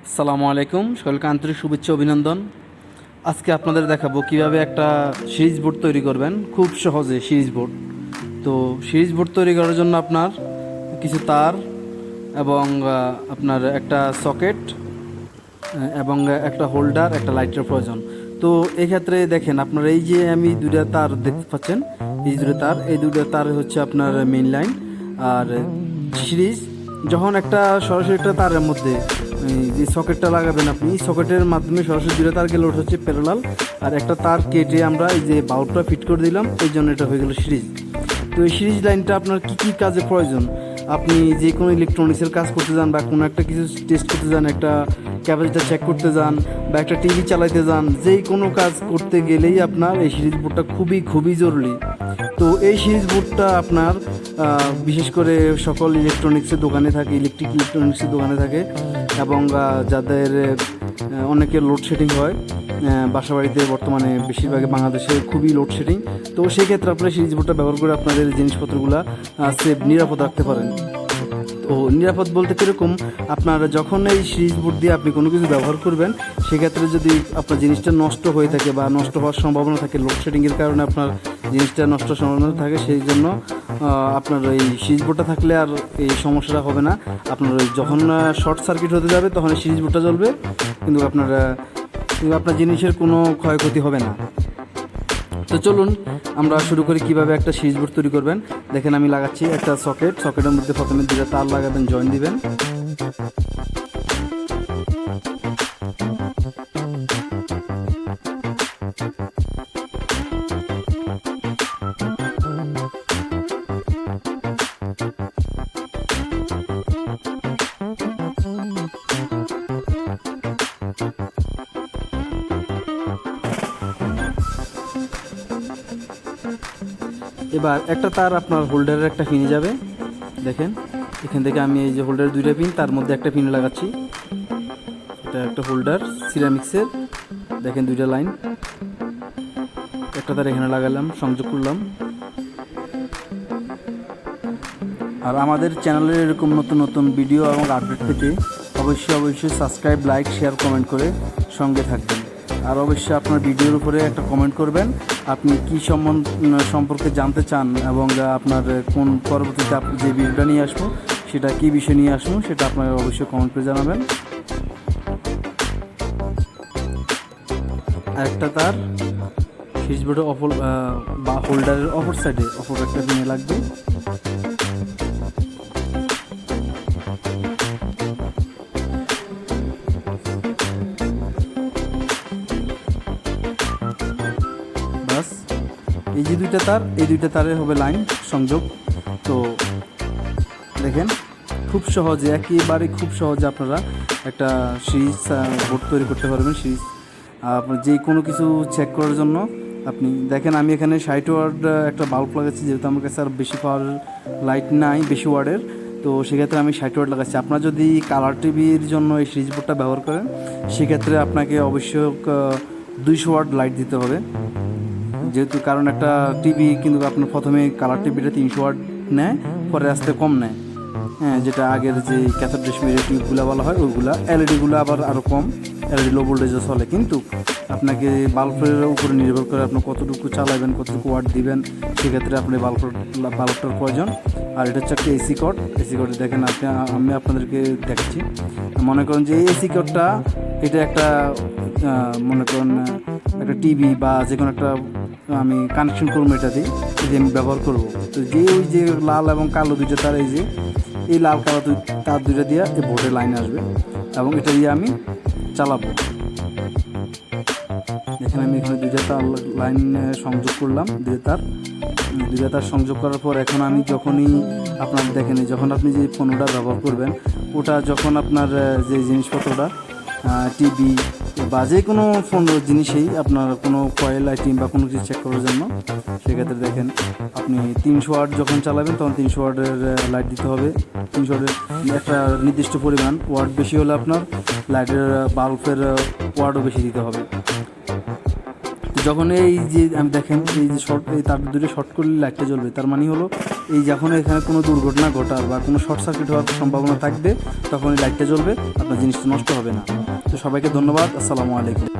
আসসালামু আলাইকুম, সকলকে আন্তরিক শুভেচ্ছা অভিনন্দন। আজকে আপনাদের দেখাবো কিভাবে একটা সিরিজ বোর্ড তৈরি করবেন খুব সহজে। সিরিজ বোর্ড সিরিজ বোর্ড তৈরি করার জন্য আপনার কিছু তার এবং আপনার একটা সকেট এবং একটা হোল্ডার, একটা লাইটের প্রয়োজন। তো এক্ষেত্রে দেখেন, আপনার এই যে আমি দুইটা তার দেখতে পাচ্ছেন, এই দুইটা তার হচ্ছে আপনার মেইন লাইন। আর সিরিজ যখন একটা সরাসরি একটা তারের মধ্যে যে সকেটটা লাগাবেন, আপনি সকেটের মাধ্যমে সরাসরি দুটো তার গেলে ওটা হচ্ছে প্যারালাল, আর একটা তার কেটে আমরা এই যে বাল্বটা ফিট করে দিলাম, এই জন্য এটা হয়ে গেল সিরিজ। তো এই সিরিজ লাইনটা আপনার কী কী কাজে প্রয়োজন? আপনি যে কোনো ইলেকট্রনিক্সের কাজ করতে যান বা কোনো একটা কিছু টেস্ট করতে যান, একটা ক্যাপাসিটার চেক করতে যান বা একটা টিভি চালাইতে যান, যেই কোনো কাজ করতে গেলেই আপনার এই সিরিজ বোর্ডটা খুবই খুবই জরুরি। তো এই সিরিজ বোর্ডটা আপনার বিশেষ করে সকল ইলেকট্রনিক্সের দোকানে থাকে, ইলেকট্রনিক্সের দোকানে থাকে, এবং যাদের অনেকের লোডশেডিং হয় বাসাবাড়িতে, বর্তমানে বেশিরভাগই বাংলাদেশে খুবই লোডশেডিং। তো সেই ক্ষেত্রে আপনারা সিরিজ বোর্ডটা ব্যবহার করে আপনাদের জিনিসপত্রগুলো সেভ নিরাপদ রাখতে পারেন। তো নিরাপদ বলতে কীরকম, আপনার যখন এই সিরিজ বোর্ড দিয়ে আপনি কোনো কিছু ব্যবহার করবেন, সেক্ষেত্রে যদি আপনার জিনিসটা নষ্ট হয়ে থাকে বা নষ্ট হওয়ার সম্ভাবনা থাকে, লোডশেডিংয়ের কারণে আপনার জিনিসটা নষ্ট সম্ভাবনা থাকে, সেই জন্য আপনার এই সিরিজ বোর্ডটা থাকলে আর এই সমস্যাটা হবে না। আপনার ওই যখন শর্ট সার্কিট হতে যাবে তখন এই সিরিজ বোর্ডটা জ্বলবে, কিন্তু আপনার জিনিসের কোনো ক্ষয়ক্ষতি হবে না। তো চলুন আমরা শুরু করি কিভাবে একটা সিরিজ বোর্ড তৈরি করবেন। দেখেন আমি লাগাচ্ছি একটা সকেটের মধ্যে প্রথমে দুটো তার লাগাবেন, জয়েন দিবেন। এবার একটা তার আপনার হোল্ডারের একটা পিনে যাবে। দেখেন এখান থেকে আমি এই যে হোল্ডারের দুইটা পিন, তার মধ্যে একটা পিন লাগাচ্ছি। এটা একটা হোল্ডার সিরামিক্সের, দেখেন দুইটা লাইন, একটা তার এখানে লাগালাম, সংযোগ করলাম। আর আমাদের চ্যানেলের এরকম নতুন নতুন ভিডিও এবং আপডেট পেতে অবশ্যই সাবস্ক্রাইব, লাইক, শেয়ার, কমেন্ট করে সঙ্গে থাকবেন। আর অবশ্যই আপনার ভিডিওর উপরে একটা কমেন্ট করবেন, আপনি কী সম্পর্কে জানতে চান এবং আপনার কোন পরবর্তীতে আপনি যে ভিডিওটা নিয়ে আসবো সেটা কী বিষয় নিয়ে আসবো সেটা আপনারা অবশ্যই কমেন্ট করে জানাবেন। আর একটা তার সুইচ বোর্ডের বা হোল্ডারের অপর সাইডে একটা পিনে লাগবে। বাস, এই যে দুইটা তারের হবে লাইন সংযোগ। তো দেখেন একেবারে খুব সহজে আপনারা একটা সিরিজ বোর্ড তৈরি করতে পারবেন। সিরিজ আপনার যে কোনো কিছু চেক করার জন্য আপনি দেখেন, আমি এখানে 60 ওয়াট একটা বাল্ব লাগাচ্ছি, যেহেতু আমার কাছে আর বেশি পাওয়ার লাইট নাই বেশি ওয়ার্ডের, তো সেক্ষেত্রে আমি 60 ওয়াট লাগাচ্ছি। আপনারা যদি কালার টিভির জন্য এই সিরিজ বোর্ডটা ব্যবহার করেন, সেক্ষেত্রে আপনাকে অবশ্যই 200 ওয়াট লাইট দিতে হবে, যেহেতু কারণ একটা টিভি কিন্তু আপনার প্রথমে কালার টিভিটা 300 ওয়াট নেয়, পরে আসতে কম নেয়। হ্যাঁ, যেটা আগের যে ক্যাথোড রেশমির টিউবগুলো বলা হয় ওইগুলা, এলইডিগুলো আরও কম, এলইডি লো ভোল্টেজে চলে। কিন্তু আপনাকে বাল্বের উপরে নির্ভর করে আপনার কতটুকু চালাবেন, কতটুকু ওয়াট দিবেন, সেক্ষেত্রে আপনি বাল্বটার প্রয়োজন। আর এটা হচ্ছে একটা এসি কর্ড। দেখেন আমি আপনাদেরকে দেখাচ্ছি। মনে করেন যে এই এসি কর্ডটা, এটা একটা মনে করেন একটা টিভি বা যে কোনো একটা আমি কানেকশন করবো, এটা দিয়ে আমি ব্যবহার করব। তো ওই যে লাল এবং কালো দুইটা তার, এই লাল কালো তার দুইটা দিয়ে এই বোর্ডের লাইন আসবে এবং এটা দিয়ে আমি চালাবো। এখানে আমি দুইটা তার লাইন সংযোগ করলাম, দুইটা তার সংযোগ করার পর এখন আমি যখনই আপনার দেখেন, যখন আপনি যে পণ্যটা ব্যবহার করবেন, ওটা যখন আপনার যে জিনিসপত্রটা টিভি বা যে কোনো ফোন জিনিসেই আপনার কোনো কয়েল আইটেম বা কোনো কিছু চেক করার জন্য, সেক্ষেত্রে দেখেন আপনি 300 ওয়াট যখন চালাবেন তখন 300 ওয়াটের লাইট দিতে হবে। 300 ওয়াটের একটা নির্দিষ্ট পরিমাণ, ওয়াট বেশি হলে আপনার লাইটের বাল্বের ওয়াটও বেশি দিতে হবে। তো যখন এই যে আমি দেখেন এই যে শর্ট, এই তার দূরে শর্ট করলে লাইটটা জ্বলবে, তার মানে হলো এই যখন এখানে কোনো দুর্ঘটনা ঘটার বা কোনো শর্ট সার্কিট হওয়ার সম্ভাবনা থাকবে তখন এই লাইটটা জ্বলবে, আপনার জিনিসটা নষ্ট হবে না। তো সবাইকে ধন্যবাদ, আসসালামু আলাইকুম।